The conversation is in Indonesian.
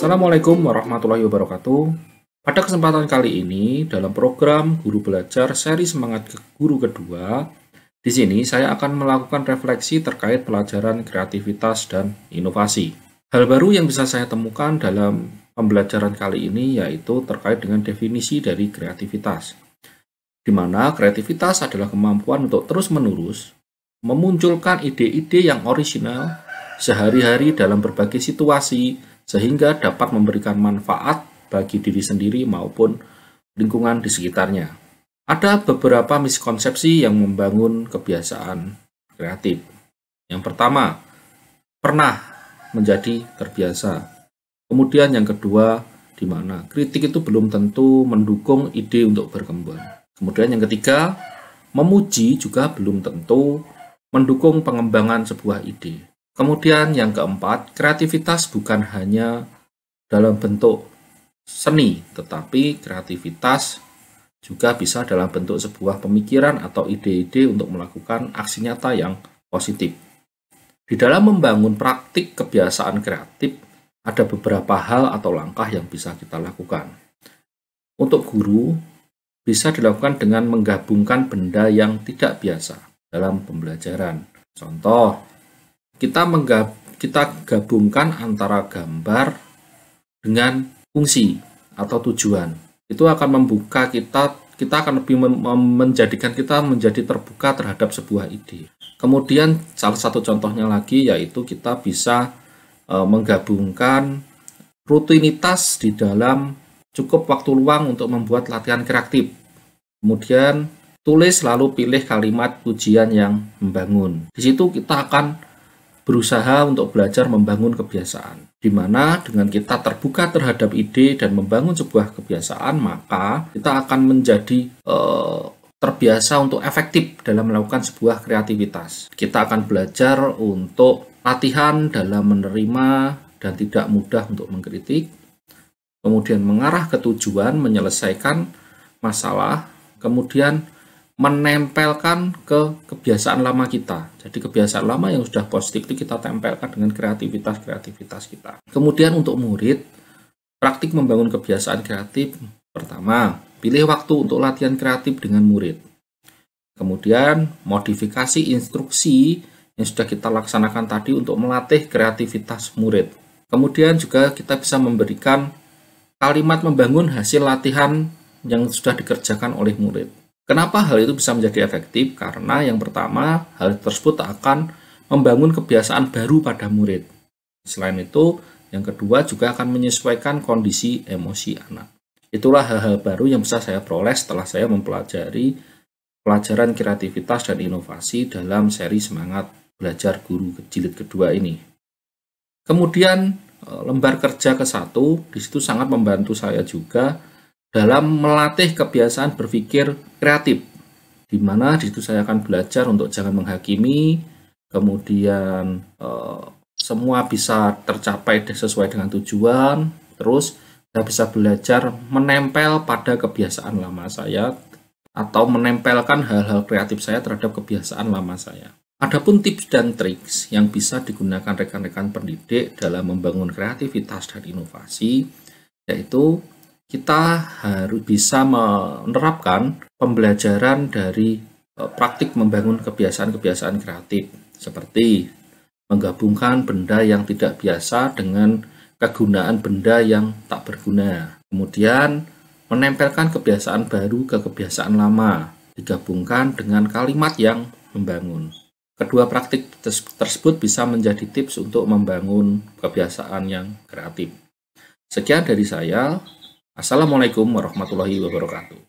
Assalamualaikum warahmatullahi wabarakatuh. Pada kesempatan kali ini, dalam program Guru Belajar seri Semangat Guru kedua, di sini saya akan melakukan refleksi terkait pelajaran kreativitas dan inovasi. Hal baru yang bisa saya temukan dalam pembelajaran kali ini yaitu terkait dengan definisi dari kreativitas, di mana kreativitas adalah kemampuan untuk terus-menerus memunculkan ide-ide yang orisinal sehari-hari dalam berbagai situasi sehingga dapat memberikan manfaat bagi diri sendiri maupun lingkungan di sekitarnya. Ada beberapa miskonsepsi yang membangun kebiasaan kreatif. Yang pertama, pernah menjadi terbiasa. Kemudian yang kedua, di mana kritik itu belum tentu mendukung ide untuk berkembang. Kemudian yang ketiga, memuji juga belum tentu mendukung pengembangan sebuah ide. Kemudian yang keempat, kreativitas bukan hanya dalam bentuk seni, tetapi kreativitas juga bisa dalam bentuk sebuah pemikiran atau ide-ide untuk melakukan aksi nyata yang positif. Di dalam membangun praktik kebiasaan kreatif, ada beberapa hal atau langkah yang bisa kita lakukan. Untuk guru, bisa dilakukan dengan menggabungkan benda yang tidak biasa dalam pembelajaran. Contoh, kita gabungkan antara gambar dengan fungsi atau tujuan. Itu akan membuka kita akan lebih menjadikan kita menjadi terbuka terhadap sebuah ide. Kemudian salah satu contohnya lagi yaitu kita bisa menggabungkan rutinitas di dalam cukup waktu luang untuk membuat latihan kreatif. Kemudian tulis lalu pilih kalimat pujian yang membangun. Di situ kita akan berusaha untuk belajar membangun kebiasaan, di mana dengan kita terbuka terhadap ide dan membangun sebuah kebiasaan, maka kita akan menjadi terbiasa untuk efektif dalam melakukan sebuah kreativitas. Kita akan belajar untuk latihan dalam menerima dan tidak mudah untuk mengkritik, kemudian mengarah ke tujuan, menyelesaikan masalah, kemudian menempelkan ke kebiasaan lama kita. Jadi kebiasaan lama yang sudah positif itu kita tempelkan dengan kreativitas kita. Kemudian untuk murid, praktik membangun kebiasaan kreatif. Pertama, pilih waktu untuk latihan kreatif dengan murid. Kemudian modifikasi instruksi yang sudah kita laksanakan tadi untuk melatih kreativitas murid. Kemudian juga kita bisa memberikan kalimat membangun hasil latihan yang sudah dikerjakan oleh murid. Kenapa hal itu bisa menjadi efektif? Karena yang pertama, hal tersebut akan membangun kebiasaan baru pada murid. Selain itu, yang kedua juga akan menyesuaikan kondisi emosi anak. Itulah hal-hal baru yang bisa saya peroleh setelah saya mempelajari pelajaran kreativitas dan inovasi dalam seri Semangat Belajar Guru Jilid kedua ini. Kemudian, lembar kerja ke-1, di situ sangat membantu saya juga dalam melatih kebiasaan berpikir kreatif, di mana di situ saya akan belajar untuk jangan menghakimi, kemudian semua bisa tercapai sesuai dengan tujuan, terus saya bisa belajar menempel pada kebiasaan lama saya atau menempelkan hal-hal kreatif saya terhadap kebiasaan lama saya. Adapun tips dan triks yang bisa digunakan rekan-rekan pendidik dalam membangun kreativitas dan inovasi, yaitu kita harus bisa menerapkan pembelajaran dari praktik membangun kebiasaan-kebiasaan kreatif, seperti menggabungkan benda yang tidak biasa dengan kegunaan benda yang tak berguna. Kemudian, menempelkan kebiasaan baru ke kebiasaan lama, digabungkan dengan kalimat yang membangun. Kedua praktik tersebut bisa menjadi tips untuk membangun kebiasaan yang kreatif. Sekian dari saya. Assalamualaikum warahmatullahi wabarakatuh.